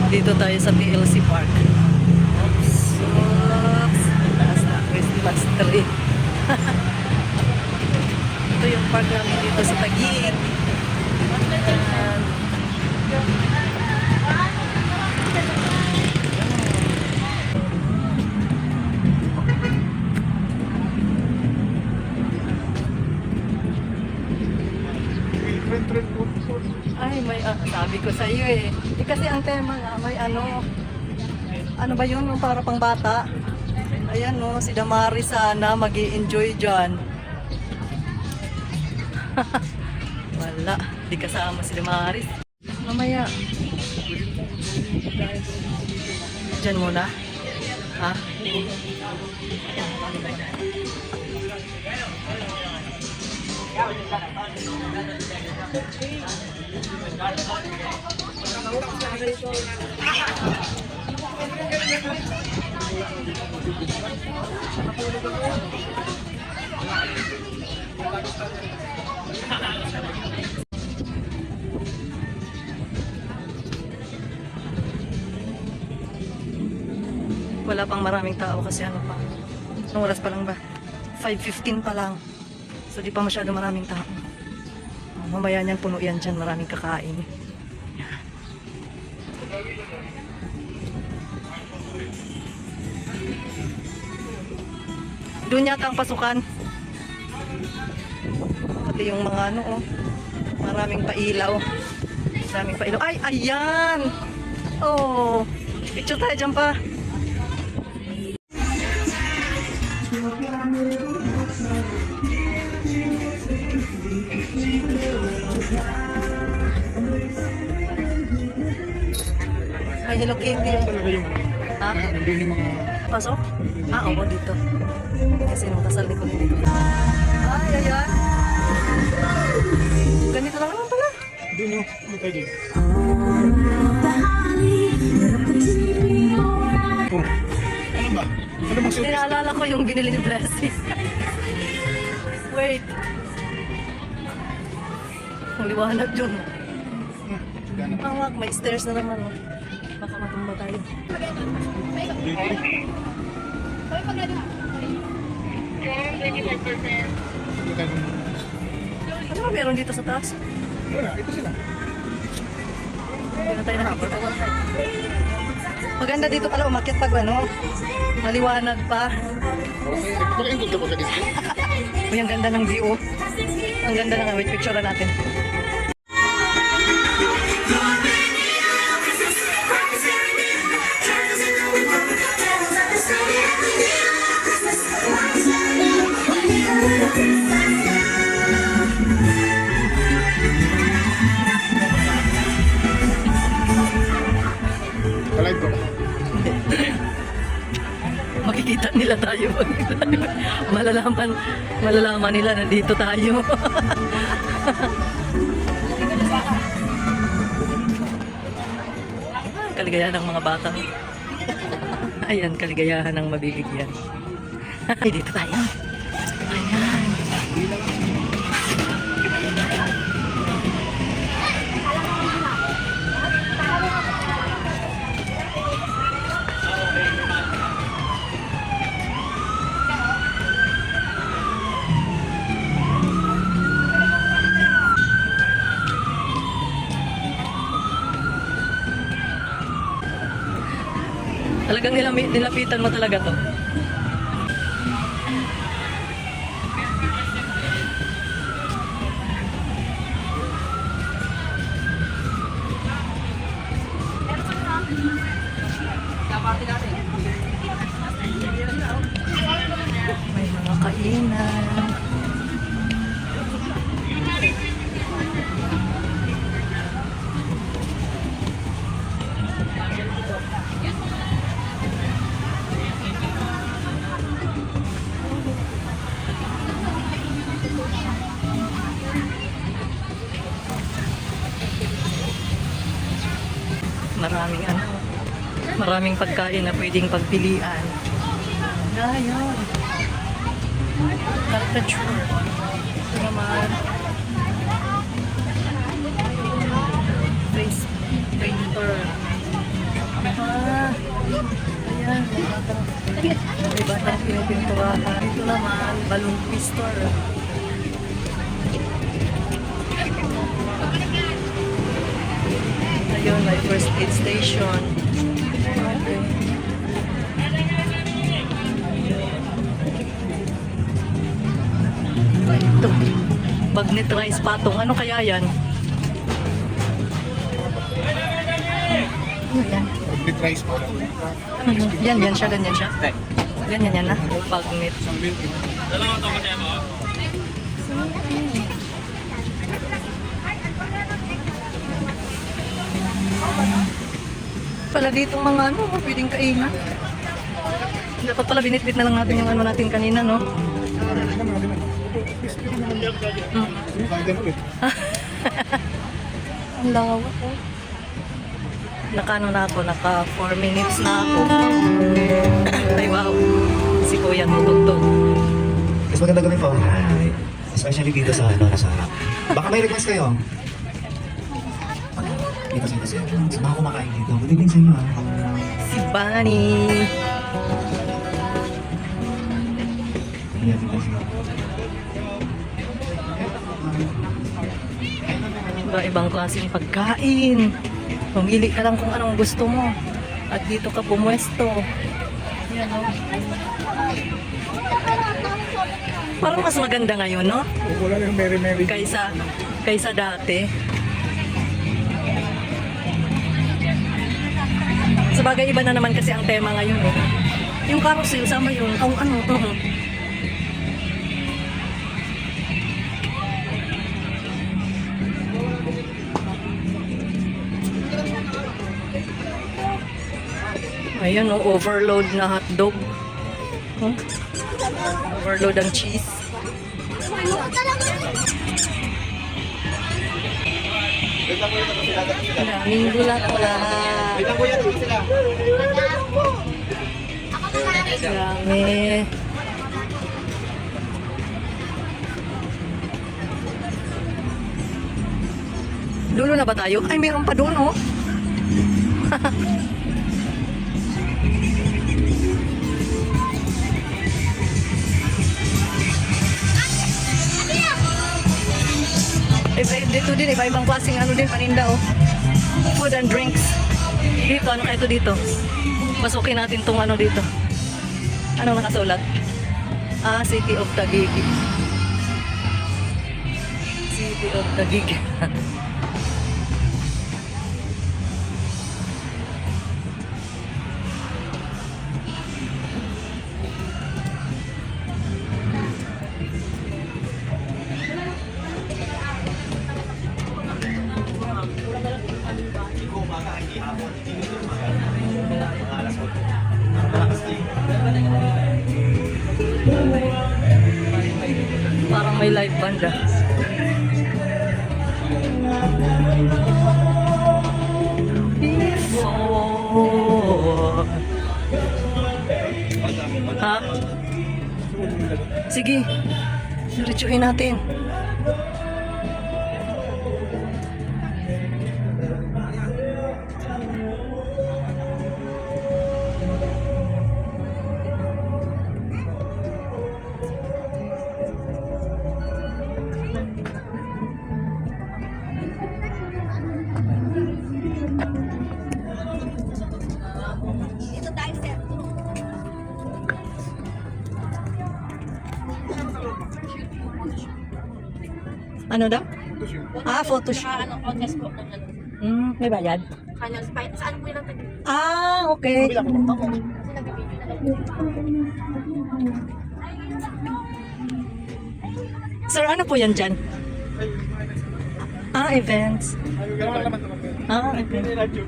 Dito tayo sa TLC Park. Oops. Oops. Taas na Christmas tree. Ito yung park namin dito sa Taguig. Ayan. Ay, may sabi ko sa iyo eh. Kasi ang tema nga may ano ba yun, yung para pang bata. Ayan no, si Damaris sana magi-enjoy dyan. Wala, di kasama si Damaris. Mamaya. Dyan muna. Ha? Wala pang maraming tao kasi ano pa. Anong oras pa lang ba? 5:15 pa lang. So di pa masyado maraming tao. Mamaya niyan, puno yan dyan. Maraming kakain. Doon yata ang pasukan. Pati yung mga ano, oh. Maraming pailaw. Maraming pailaw. Ay, ayan! Oh, picture tayo dyan pa. May Hello Kitty yung... Ha? Pasok? Oo, dito. Kasi nung kasal ni ko dito. Ay, ayan. Ganito lang naman pala. Doon yung mukha dito. Oh, ano ba? Ano bang surprise? Naalala ko yung binili ni Blessing. Wait. Ang liwanag dun. Ang may stairs na naman. Oh. Baka matumba tayo. Ano ba meron dito sa taas? Wala, ito sila. Hindi na tayo nakapag. Maganda dito pala umakyat pag ano. Maliwanag pa. Makaingkod ka pa sa disco? Uy, ang ganda ng view. Ang ganda ng wait, picture na natin. Alive ko ba? Makikita nila tayo. Malalaman nila na dito tayo. Kaligayahan ng mga bata. Ayan, kaligayahan ng mabibigyan. Ay, dito tayo. Ayan. Talagang nilapitan mo talaga to. May mga kainan. Maraming pagkain na pwedeng pagpilian. Ayan. Caricature. Ito naman. Face painter. Ayan, may batang pinipinturahan. Ito naman, balloon twister. Ayun, may first aid station. Okay. Ito, magnet rice patong. Ano kaya yan? Ano yan? Complete rice pa. Yan siya, ganyan siya. Ganyan yan na, magnet. Pala dito mga ano, pwedeng kainan. Dapat pala binitbit na lang natin yung ano natin kanina, no? Ang lawak, oh. Naka-ano na ako, naka 4 minutes na ako. Ay, wow. Si Kuya tutugtog. Mas maganda kami po. Especially dito sa harap. Baka may request kayo. Dito sa mga kumakain dito. Good evening sa inyo. Si Bunny. Ayan, dito siya. Ibang klaseng pagkain. Pumili ka lang kung anong gusto mo. At dito ka pumwesto. Yan, oh. Parang mas maganda ngayon, no? Wala na yung Mary. Kaysa dati. Sabagay, iba na naman kasi ang tema ngayon, eh. Yung carousel, sama yun. Ang ano, Ayun, oh, overload na hotdog. Huh? Overload ang cheese. Maraming bulat-bulat. Dami. Dulo na ba tayo? Ay, mayroon pa doon, oh. Dito din, iba-ibang klaseng ano din, paninda, oh. Food and drinks. Dito, ano kaya ito dito? Masukin natin tong ano dito. Anong nakasulat? Ah, City of Taguig. City of Taguig. Parang may live band, ah. Before. Ha? Sige. Diretsuhin natin. Ano daw? Ah, photoshoot. Ano, podcast po. May bayad? Kanya, saan po yung nagtagin? Ah, okay. Sir, ano po yan dyan? Ah, events. Ah, events.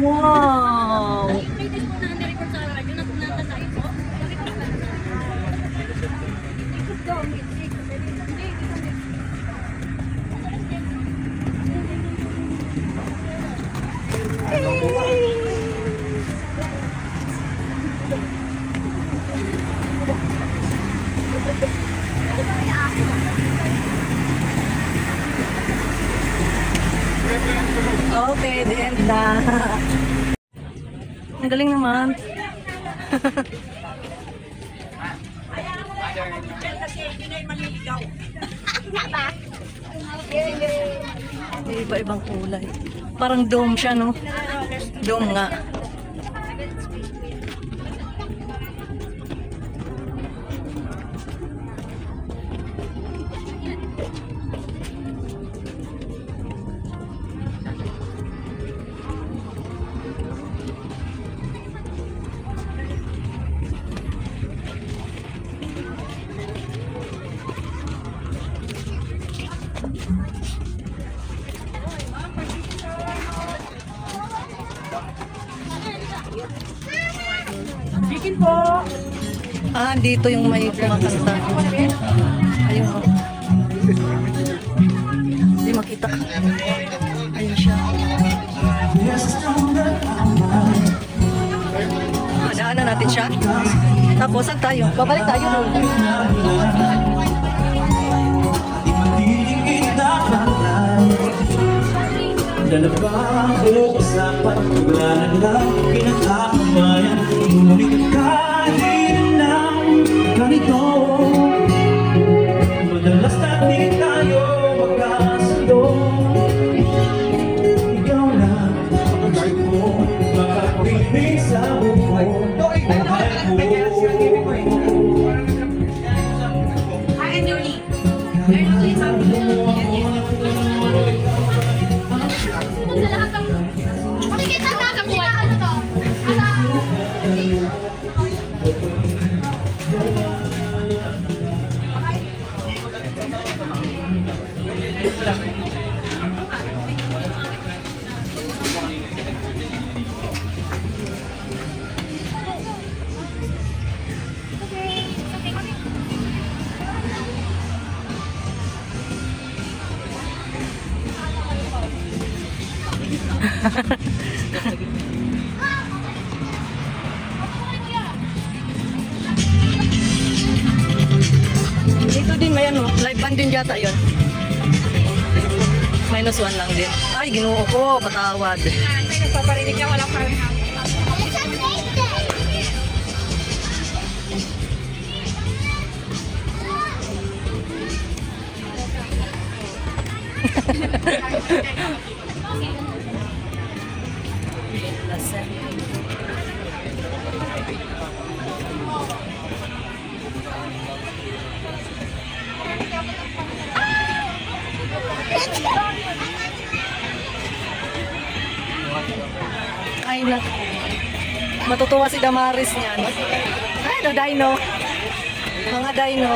Wow! Latest po na under-record sa radyo, natatay po. Okay, the end na. Ang galing naman. May iba-ibang kulay. Parang dome siya, no? Dome nga. Ah, dito yung may kumakanta. Ayun, oh. Hindi makita. Ayun siya. Daanan natin siya. Tapos, saan tayo? Babalik tayo doon. Dalawang usapan, wala na lang pinagkakamayan. Ngunit kahit na ganito, madalas natin tayo magkasundo. Ikaw na ang gusto ko, makapiling sa buhay ko. Makikita na kakuha. Ano to? Dito din may ano, live band din yata yun. -1 lang din. Ay, ginoo ko, patawad. Nagpaparinig niya, walang parang Ay, na. Matutuwa si Damaris niyan. Ay, no, dino. Mga dino.